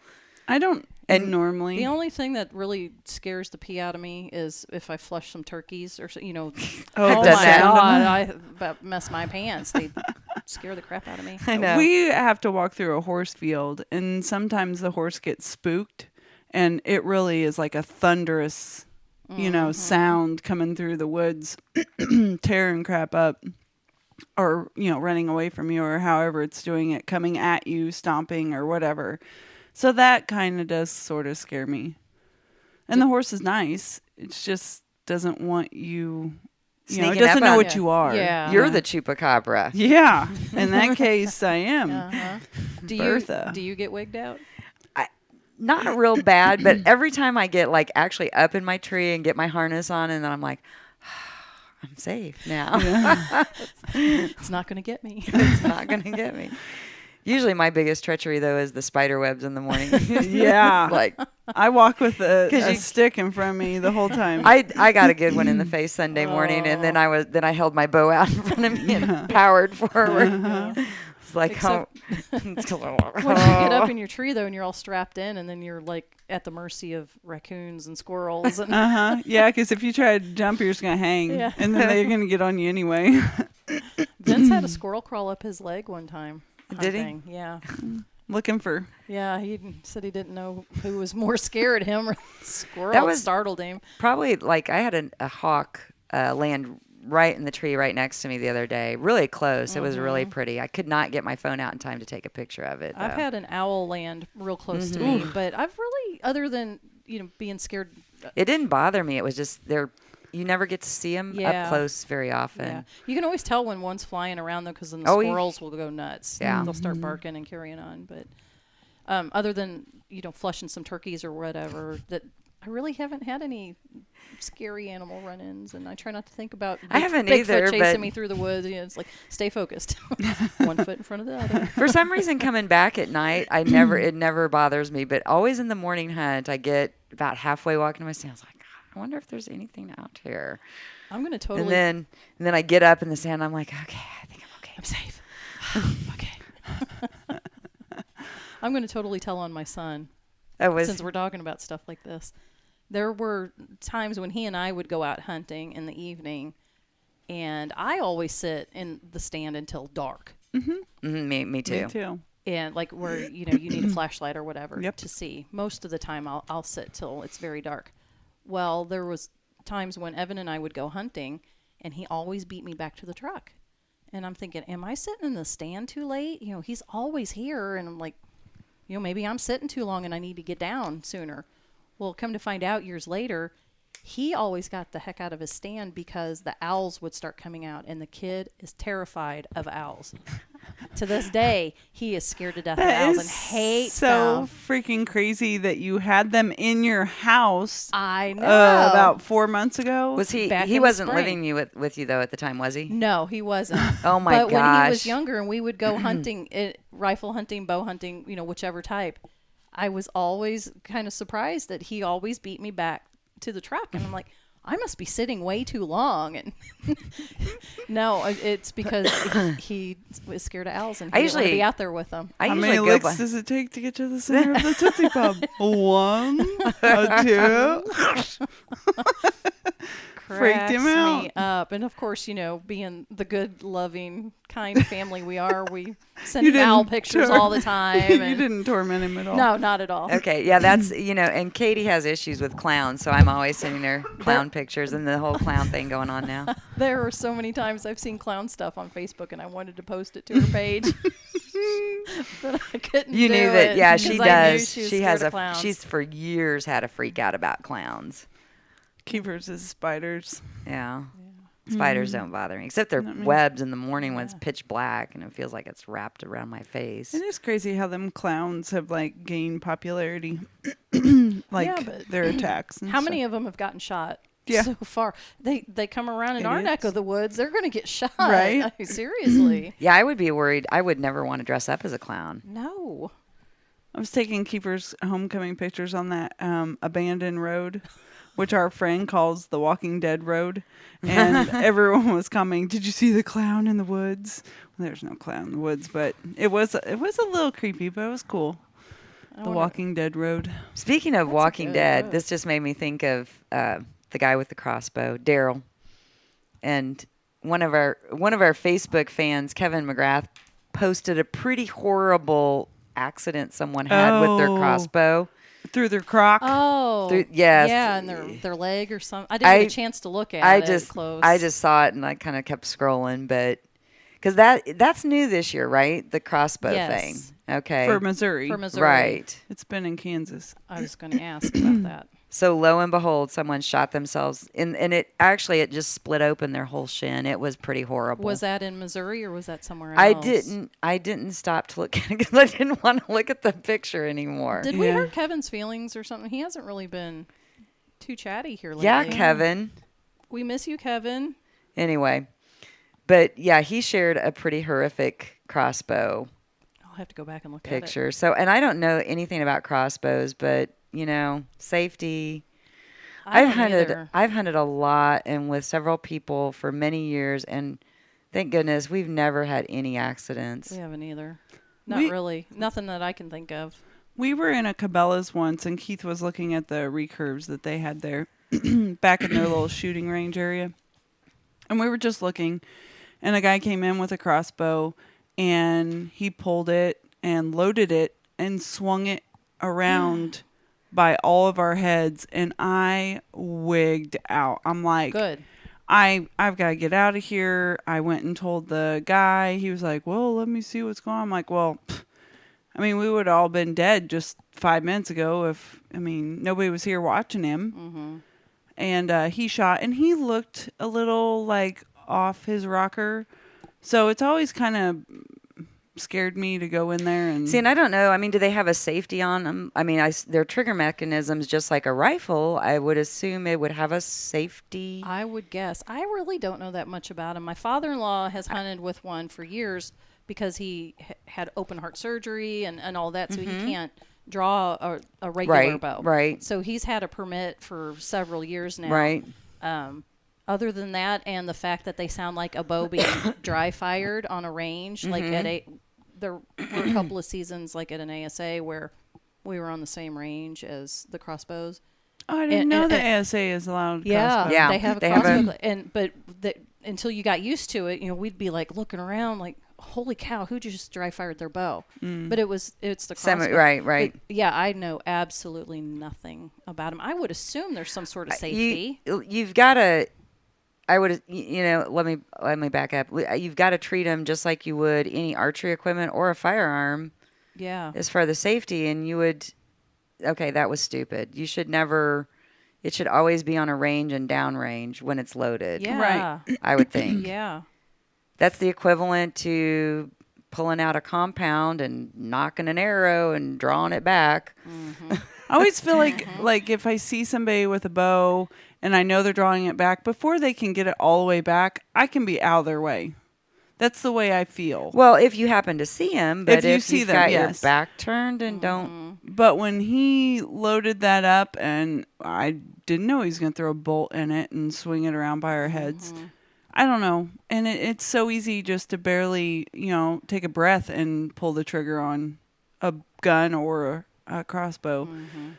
I don't And normally. The only thing that really scares the pee out of me is if I flush some turkeys or, Oh, I've oh done my that. God, I about mess my pants. They scare the crap out of me. I know. We have to walk through a horse field, and sometimes the horse gets spooked, and it really is like a thunderous, sound coming through the woods, tearing crap up, or running away from you, or however it's doing it, coming at you, stomping or whatever. So that kind of does sort of scare me. And the horse is nice. It just doesn't want you. It Sneaking doesn't up know on what you. you are. Yeah. You're the chupacabra. Yeah. In that case, I am. Uh-huh. Bertha. Do you get wigged out? Not real bad, but every time I get like actually up in my tree and get my harness on, and then I'm like, I'm safe now. It's not going to get me. It's not gonna get me. Usually, my biggest treachery though is the spider webs in the morning. Yeah. like I walk with a 'Cause you- stick in front of me the whole time. I got a good one in the face Sunday morning, and then I held my bow out in front of me and powered forward. It's like Except- Once you get up in your tree, though, and you're all strapped in, and then you're like at the mercy of raccoons and squirrels. And Yeah, because if you try to jump, you're just going to hang. Yeah. And then they're going to get on you anyway. Vince had a squirrel crawl up his leg one time. Did he? hunting. Yeah. Looking for. Yeah, he said he didn't know who was more scared, him or the squirrel. That It was- startled him. Probably like I had a hawk land right in the tree right next to me the other day, really close. It was really pretty. I could not get my phone out in time to take a picture of it. I've though. had an owl land real close to me, but I've really, other than being scared. It didn't bother me. It was just you never get to see them Yeah. up close very often. Yeah, you can always tell when one's flying around though, because then the Oh, squirrels will go nuts. Yeah. They'll start barking and carrying on. But other than flushing some turkeys or whatever, that I really haven't had any scary animal run-ins, and I try not to think about I haven't Bigfoot either, chasing but- me through the woods. It's like stay focused, one foot in front of the other. For some reason, coming back at night, it never bothers me. But always in the morning hunt, I get about halfway walking to my stand. I was like, God, I wonder if there's anything out here. I'm gonna totally. And then I get up in the stand. I'm like, okay, I think I'm okay. I'm safe. Okay. I'm going to totally tell on my son since we're talking about stuff like this. There were times when he and I would go out hunting in the evening, and I always sit in the stand until dark. Me too. Me too. And like where you need a flashlight or whatever Yep. to see. Most of the time I'll sit till it's very dark. Well, there was times when Evan and I would go hunting, and he always beat me back to the truck. And I'm thinking, am I sitting in the stand too late? He's always here, and I'm like, maybe I'm sitting too long and I need to get down sooner. Well, come to find out years later, he always got the heck out of his stand because the owls would start coming out, and the kid is terrified of owls. To this day, he is scared to death of That owls is and hates so them. freaking crazy that you had them in your house I know. about 4 months ago. Was he? Back He in the wasn't spring. living with you though at the time, was he? No, he wasn't. Oh my But when he was gosh. younger and we would go hunting, rifle hunting, bow hunting, whichever type, I was always kind of surprised that he always beat me back to the truck. And I'm like, I must be sitting way too long. And no, it's because he was scared of owls and he didn't want to usually- be out there with them. I How usually many go licks by. does it take to get to the center of the Tootsie Pop? 1, a 2. Freaked him Cracks me up. And of course, being the good, loving, kind family we are, we send him owl pictures all the time. You and- didn't torment him at all. No, not at all. Okay, yeah, that's and Katie has issues with clowns, so I'm always sending her clown pictures and the whole clown thing going on now. There were so many times I've seen clown stuff on Facebook, and I wanted to post it to her page, but I couldn't. You do knew that, it yeah, she because I knew does. She, was She has scared of clowns. she's for years had a freak out about clowns. Keepers is spiders. Yeah. Spiders don't bother me, except they're webs in the morning when it's pitch black and it feels like it's wrapped around my face. It is crazy how them clowns have gained popularity, Yeah, but their attacks. And How stuff. many of them have gotten shot Yeah. so far. They come around in our Idiots. neck of the woods, they're going to get shot. Right? I mean, seriously. Yeah, I would be worried. I would never want to dress up as a clown. No. I was taking Keeper's homecoming pictures on that abandoned road, which our friend calls the Walking Dead road. And everyone was commenting, "Did you see the clown in the woods?" Well, there's no clown in the woods, but it was a little creepy, but it was cool. The Walking Dead road. Speaking of That's a Walking good Dead, road. this just made me think of the guy with the crossbow, Daryl, and one of our Facebook fans, Kevin McGrath, posted a pretty horrible accident someone had with their Oh. crossbow. Through their crock. Oh. Yes. Yeah, and their leg or something. I didn't get a chance to look at it close. I just saw it and I kind of kept scrolling, but because that's new this year, right? The crossbow Yes. thing. Okay. For Missouri. For Missouri. Right. It's been in Kansas. I was going to ask about that. So lo and behold, someone shot themselves, and it just split open their whole shin. It was pretty horrible. Was that in Missouri or was that somewhere else? I didn't stop to look at it because I didn't want to look at the picture anymore. Did we Yeah. hurt Kevin's feelings or something? He hasn't really been too chatty here lately. Yeah, Kevin. We miss you, Kevin. Anyway, but yeah, he shared a pretty horrific crossbow I'll have to go back and look picture. So, and I don't know anything about crossbows, but safety. at it. I've hunted a lot and with several people for many years, and thank goodness we've never had any accidents. We haven't either. Not We- really. Nothing that I can think of. We were in a Cabela's once, and Keith was looking at the recurves that they had there back in their little shooting range area. And we were just looking, and a guy came in with a crossbow, and he pulled it and loaded it and swung it around by all of our heads, and I wigged out. I'm like, Good. I've got to get out of here. I went and told the guy. He was like, well, let me see what's going on. I'm like, well, we would have all been dead just 5 minutes ago if, nobody was here watching him. Mm-hmm. And he shot, and he looked a little like off his rocker. So it's always kind of scared me to go in there and See, and I don't know. Do they have a safety on them? Their trigger mechanism's just like a rifle. I would assume it would have a safety. I would guess. I really don't know that much about him. My father-in-law has hunted with one for years because he had open heart surgery and all that, so he can't draw a regular bow. Right. So he's had a permit for several years now. Right. Other than that, and the fact that they sound like a bow being dry fired on a range, like there were a couple of seasons like at an ASA where we were on the same range as the crossbows. Oh, I didn't know the ASA is allowed crossbow. Yeah, they have a they have crossbow, but until you got used to it, we'd be like looking around like, holy cow, who just dry fired their bow? But it's the crossbow. Right. But, yeah, I know absolutely nothing about them. I would assume there's some sort of safety. You've got to. I would, let me back up. You've got to treat them just like you would any archery equipment or a firearm. Yeah. As for the safety, and you would, okay, that was stupid. You should never. It should always be on a range and downrange when it's loaded. Yeah. Right. I would think. Yeah. That's the equivalent to pulling out a compound and knocking an arrow and drawing it back. I always feel like if I see somebody with a bow and I know they're drawing it back, before they can get it all the way back, I can be out of their way. That's the way I feel. Well, if you happen to see him, but If you see you've them, got yes. your back turned and don't. But when he loaded that up, and I didn't know he was going to throw a bolt in it and swing it around by our heads, I don't know. And it's so easy just to barely, take a breath and pull the trigger on a gun or a crossbow.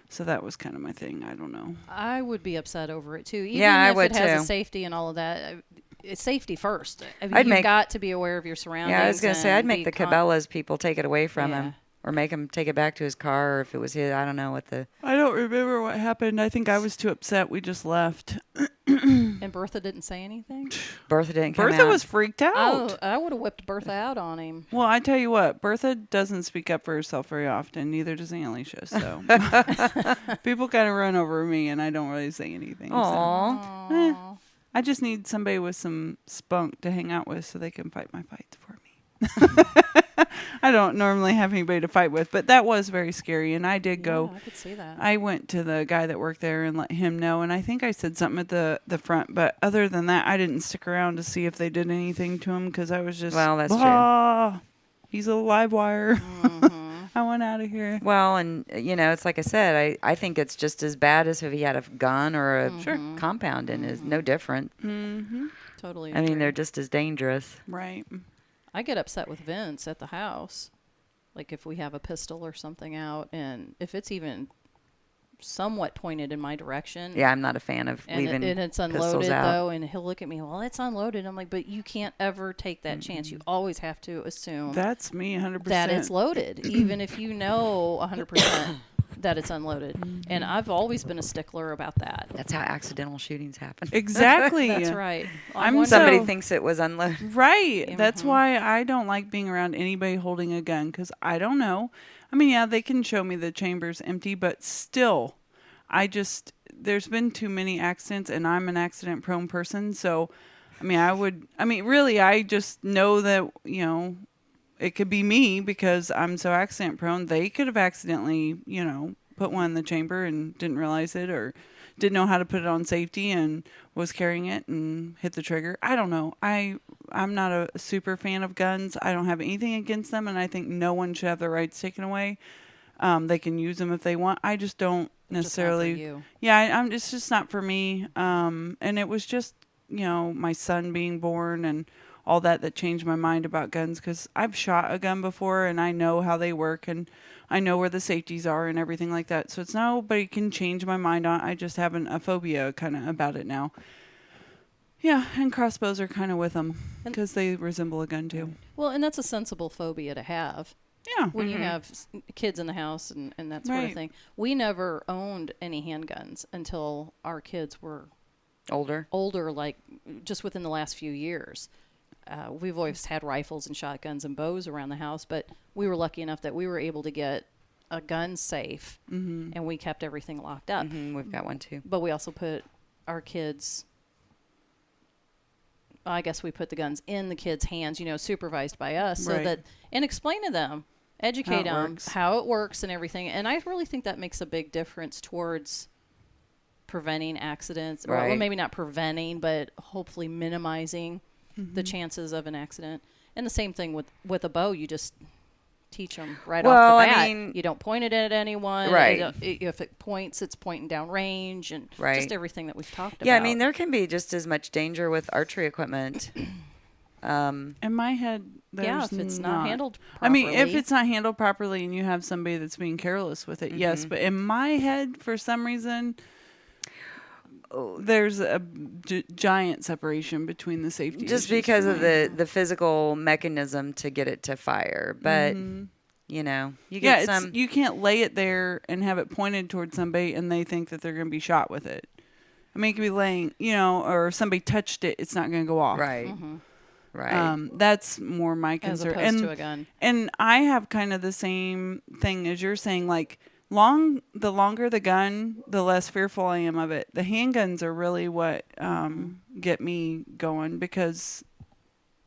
So that was kind of my thing. I don't know. I would be upset over it too. Even Yeah, I if would it has too. a safety and all of that. It's safety first. I'd You've make- got to be aware of your surroundings. Yeah, I was going to say, I'd make be the Cabela's people take it away from Yeah. him. Or make him take it back to his car, or if it was his, I don't know what the. I don't remember what happened. I think I was too upset. We just left. And Bertha didn't say anything? Bertha didn't come Bertha out. was freaked out. Oh, I would have whipped Bertha out on him. Well, I tell you what, Bertha doesn't speak up for herself very often. Neither does Alicia. So people kind of run over me, and I don't really say anything. So. Aw. I just need somebody with some spunk to hang out with so they can fight my fights for me. I don't normally have anybody to fight with, but that was very scary. And I did go. Yeah, I could see that. I went to the guy that worked there and let him know. And I think I said something at the front, but other than that, I didn't stick around to see if they did anything to him because I was just, Well, that's true. He's a live wire. Mm-hmm. I want out of here. Well, and it's like I said, I think it's just as bad as if he had a gun or a compound and is no different. Mm-hmm. Totally. I mean, agree. they're just as dangerous. Right. I get upset with Vince at the house. Like if we have a pistol or something out, and if it's even somewhat pointed in my direction. Yeah, I'm not a fan of And, leaving and it's pistols unloaded out. though, and he'll look at me. Well, it's unloaded. I'm like, but you can't ever take that chance. You always have to assume That's me, 100%. that it's loaded, even if you know 100% that it's unloaded. And I've always been a stickler about that. That's how accidental shootings happen. Exactly. That's right. I'm wondering- Somebody So- thinks it was unloaded. Right. That's why I don't like being around anybody holding a gun because I don't know. I mean, yeah, they can show me the chamber's empty, but still, there's been too many accidents and I'm an accident prone person. So, really, I just know that, it could be me because I'm so accident prone. They could have accidentally, put one in the chamber and didn't realize it or didn't know how to put it on safety and was carrying it and hit the trigger. I don't know. I'm not a super fan of guns. I don't have anything against them, and I think no one should have their rights taken away. They can use them if they want. I just don't necessarily. Just not for you. Yeah, it's just not for me. And it was just my son being born and all that changed my mind about guns because I've shot a gun before and I know how they work and I know where the safeties are and everything like that. So it's nobody can change my mind on. I just have a phobia kind of about it now. Yeah, and crossbows are kind of with them because they resemble a gun too. Well, and that's a sensible phobia to have. Yeah. When you have kids in the house and that sort of Right. thing. We never owned any handguns until our kids were Older. like just within the last few years. We've always had rifles and shotguns and bows around the house, but we were lucky enough that we were able to get a gun safe and we kept everything locked up. We've got one too. But we also put our kids, I guess we put the guns in the kids' hands, supervised by us so Right. that, and explain to them, educate them works. how it works and everything. And I really think that makes a big difference towards preventing accidents, or Right. maybe not preventing, but hopefully minimizing the chances of an accident. And the same thing with a bow, you just teach them right Well, off I the bat. mean- You don't point it at anyone. Right. If it points, it's pointing down range and Right. just everything that we've talked about. Yeah, I mean, there can be just as much danger with archery equipment. In my head, there's if it's not handled I mean, if properly. it's not handled properly and you have somebody that's being careless with it, yes. But in my head, for some reason, there's a giant separation between the safety Just issues because for of me. the physical mechanism to get it to fire. But, you Yeah, get some. you can't lay it there and have it pointed towards somebody and they think that they're going to be shot with it. I mean, it could be laying, or if somebody touched it, it's not going to go off. Right. Right. That's more my as concern. opposed to a gun. And I have kind of the same thing as you're saying, like the longer the gun, the less fearful I am of it. The handguns are really what get me going because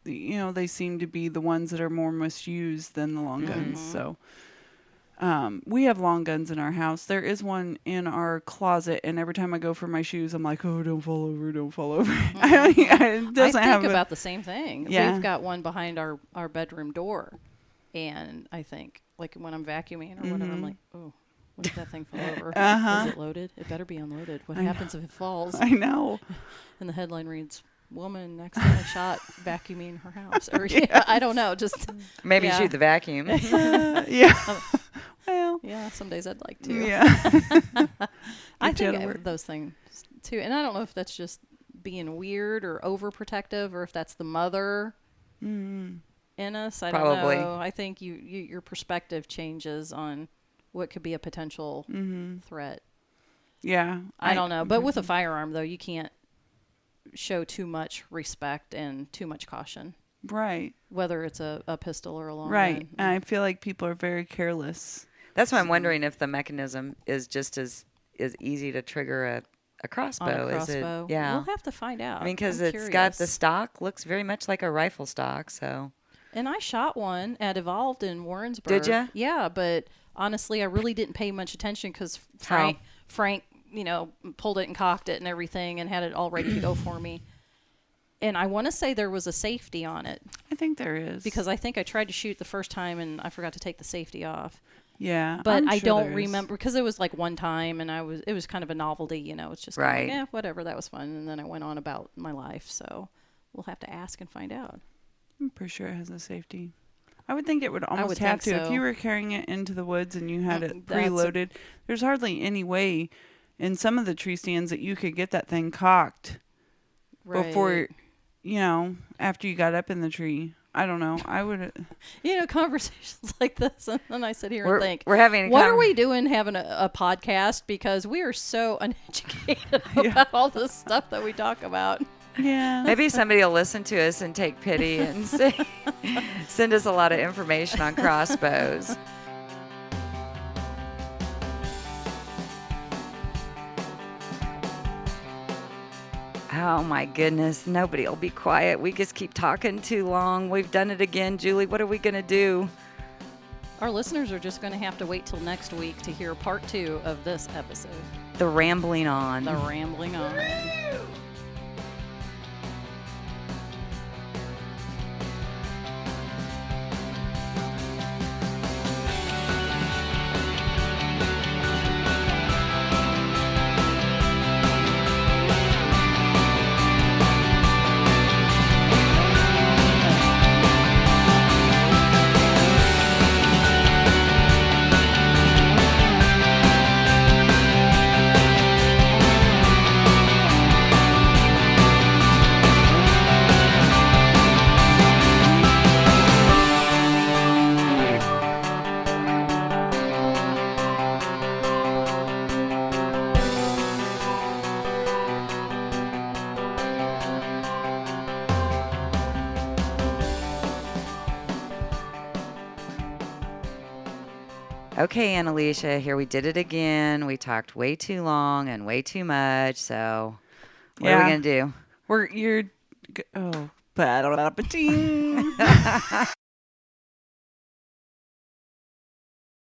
they seem to be the ones that are more misused than the long guns. So we have long guns in our house. There is one in our closet, and every time I go for my shoes, I'm like, "Oh, don't fall over, don't fall over." I mean, it doesn't I have think a- about the same thing. Yeah. We've got one behind our bedroom door, and I think, like, when I'm vacuuming or whatever, I'm like, oh, what if that thing fall over? Is it loaded? It better be unloaded. What happens if it falls? I know. And the headline reads, "Woman accidentally shot vacuuming her house." Or I don't know. Just Maybe yeah. shoot the vacuum. Yeah. Well. yeah. Some days I'd like to. Yeah. I Get you out of think work. those things too, and I don't know if that's just being weird or overprotective, or if that's the mother in us. I Probably. don't know. I think your perspective changes on what could be a potential threat. Yeah. I don't know, but with a firearm though, you can't show too much respect and too much caution, Right. whether it's a pistol or a long Right. gun. And I feel like people are very careless. That's why I'm wondering if the mechanism is just as easy to trigger a crossbow. On a crossbow. Yeah. We'll have to find out. I mean, because I'm it's got the curious. stock looks very much like a rifle stock. So And I shot one at Evolved in Warrensburg. Did ya? Yeah, but honestly, I really didn't pay much attention because How? Frank, pulled it and cocked it and everything and had it all ready to go for me. And I want to say there was a safety on it I think there is. because I think I tried to shoot the first time and I forgot to take the safety off. yeah. But I'm I sure don't there is. remember because it was like one time and it was kind of a novelty, It's just kind of Right. like, whatever, that was fun. And then I went on about my life. So we'll have to ask and find out. I'm pretty sure it has a safety. I would think it would almost would have think to. If so. you were carrying it into the woods and you had it That's a- preloaded, there's hardly any way in some of the tree stands that you could get that thing cocked before, after you got up in the tree. I don't know. I would. Conversations like this, and then I sit here We're- and think, we're having a what con- are we doing having a podcast? Because we are so uneducated about all this stuff that we talk about. Yeah. Maybe somebody will listen to us and take pity and send us a lot of information on crossbows. Oh my goodness, nobody will be quiet. We just keep talking too long. We've done it again, Julie. What are we going to do? Our listeners are just going to have to wait till next week to hear part 2 of this episode. The rambling on. The rambling on. Okay, Annalicia, here we did it again. We talked way too long and way too much. So, what are we Yeah. going to do? You're. Oh. Ba-da-da-ba-ding.